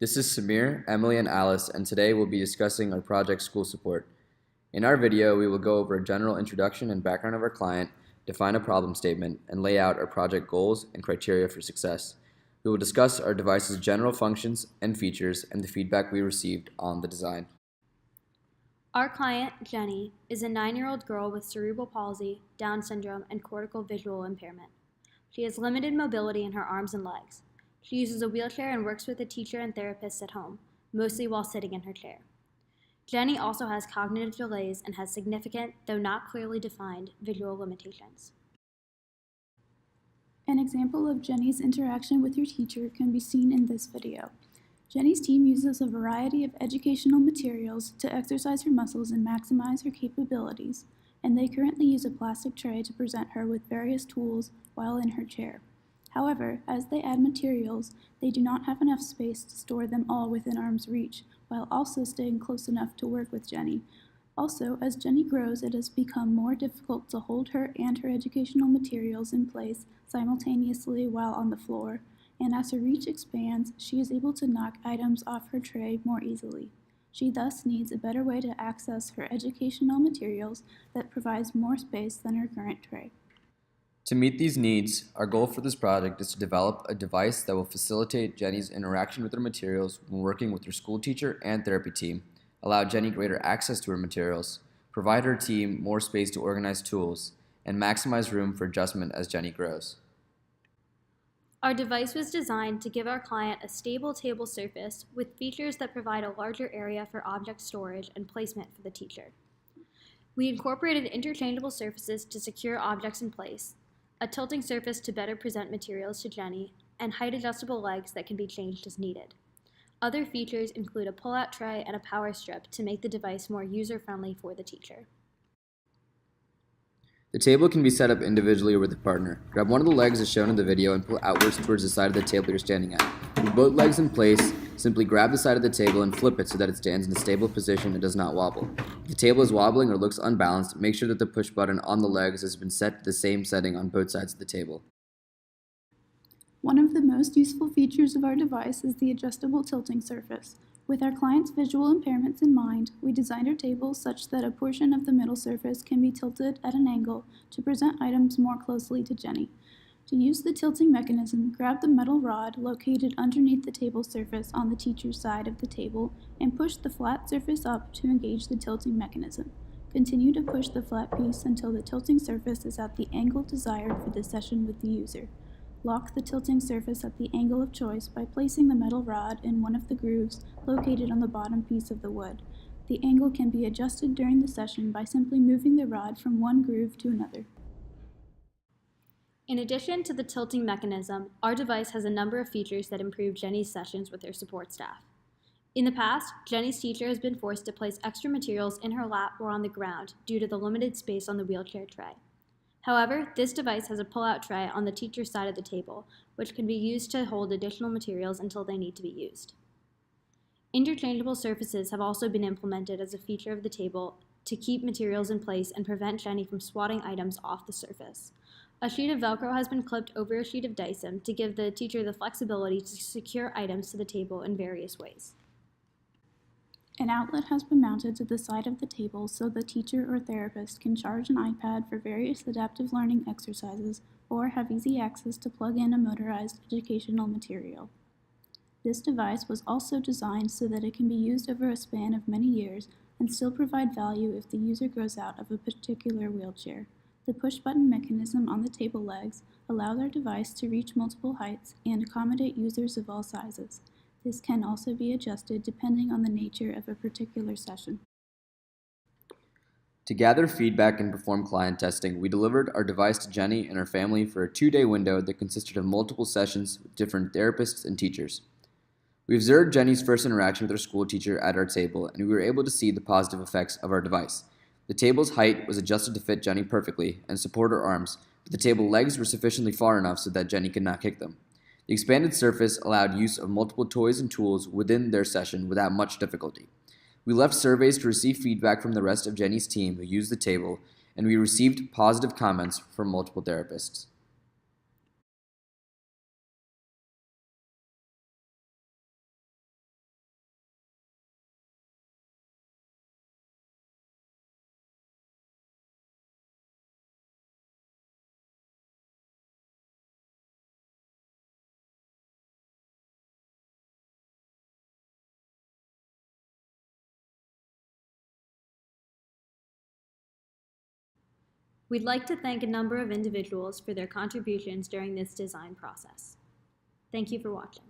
This is Samir, Emily, and Alice, and today we'll be discussing our project School Support. In our video, we will go over a general introduction and background of our client, define a problem statement, and lay out our project goals and criteria for success. We will discuss our device's general functions and features and the feedback we received on the design. Our client, Jenny, is a 9-year-old girl with cerebral palsy, Down syndrome, and cortical visual impairment. She has limited mobility in her arms and legs. She uses a wheelchair and works with a teacher and therapist at home, mostly while sitting in her chair. Jenny also has cognitive delays and has significant, though not clearly defined, visual limitations. An example of Jenny's interaction with her teacher can be seen in this video. Jenny's team uses a variety of educational materials to exercise her muscles and maximize her capabilities, and they currently use a plastic tray to present her with various tools while in her chair. However, as they add materials, they do not have enough space to store them all within arm's reach, while also staying close enough to work with Jenny. Also, as Jenny grows, it has become more difficult to hold her and her educational materials in place simultaneously while on the floor, and as her reach expands, she is able to knock items off her tray more easily. She thus needs a better way to access her educational materials that provides more space than her current tray. To meet these needs, our goal for this project is to develop a device that will facilitate Jenny's interaction with her materials when working with her school teacher and therapy team, allow Jenny greater access to her materials, provide her team more space to organize tools, and maximize room for adjustment as Jenny grows. Our device was designed to give our client a stable table surface with features that provide a larger area for object storage and placement for the teacher. We incorporated interchangeable surfaces to secure objects in place, a tilting surface to better present materials to Jenny, and height-adjustable legs that can be changed as needed. Other features include a pull-out tray and a power strip to make the device more user-friendly for the teacher. The table can be set up individually or with a partner. Grab one of the legs as shown in the video and pull outwards towards the side of the table you're standing at. With both legs in place, simply grab the side of the table and flip it so that it stands in a stable position and does not wobble. If the table is wobbling or looks unbalanced, make sure that the push button on the legs has been set to the same setting on both sides of the table. One of the most useful features of our device is the adjustable tilting surface. With our client's visual impairments in mind, we designed our table such that a portion of the middle surface can be tilted at an angle to present items more closely to Jenny. To use the tilting mechanism, grab the metal rod located underneath the table surface on the teacher's side of the table and push the flat surface up to engage the tilting mechanism. Continue to push the flat piece until the tilting surface is at the angle desired for the session with the user. Lock the tilting surface at the angle of choice by placing the metal rod in one of the grooves located on the bottom piece of the wood. The angle can be adjusted during the session by simply moving the rod from one groove to another. In addition to the tilting mechanism, our device has a number of features that improve Jenny's sessions with her support staff. In the past, Jenny's teacher has been forced to place extra materials in her lap or on the ground due to the limited space on the wheelchair tray. However, this device has a pull-out tray on the teacher's side of the table, which can be used to hold additional materials until they need to be used. Interchangeable surfaces have also been implemented as a feature of the table to keep materials in place and prevent Jenny from swatting items off the surface. A sheet of Velcro has been clipped over a sheet of Dyson to give the teacher the flexibility to secure items to the table in various ways. An outlet has been mounted to the side of the table so the teacher or therapist can charge an iPad for various adaptive learning exercises or have easy access to plug in a motorized educational material. This device was also designed so that it can be used over a span of many years and still provide value if the user grows out of a particular wheelchair. The push-button mechanism on the table legs allows our device to reach multiple heights and accommodate users of all sizes. This can also be adjusted depending on the nature of a particular session. To gather feedback and perform client testing, we delivered our device to Jenny and her family for a 2-day window that consisted of multiple sessions with different therapists and teachers. We observed Jenny's first interaction with her school teacher at our table, and we were able to see the positive effects of our device. The table's height was adjusted to fit Jenny perfectly and support her arms, but the table legs were sufficiently far enough so that Jenny could not kick them. The expanded surface allowed use of multiple toys and tools within their session without much difficulty. We left surveys to receive feedback from the rest of Jenny's team who used the table, and we received positive comments from multiple therapists. We'd like to thank a number of individuals for their contributions during this design process. Thank you for watching.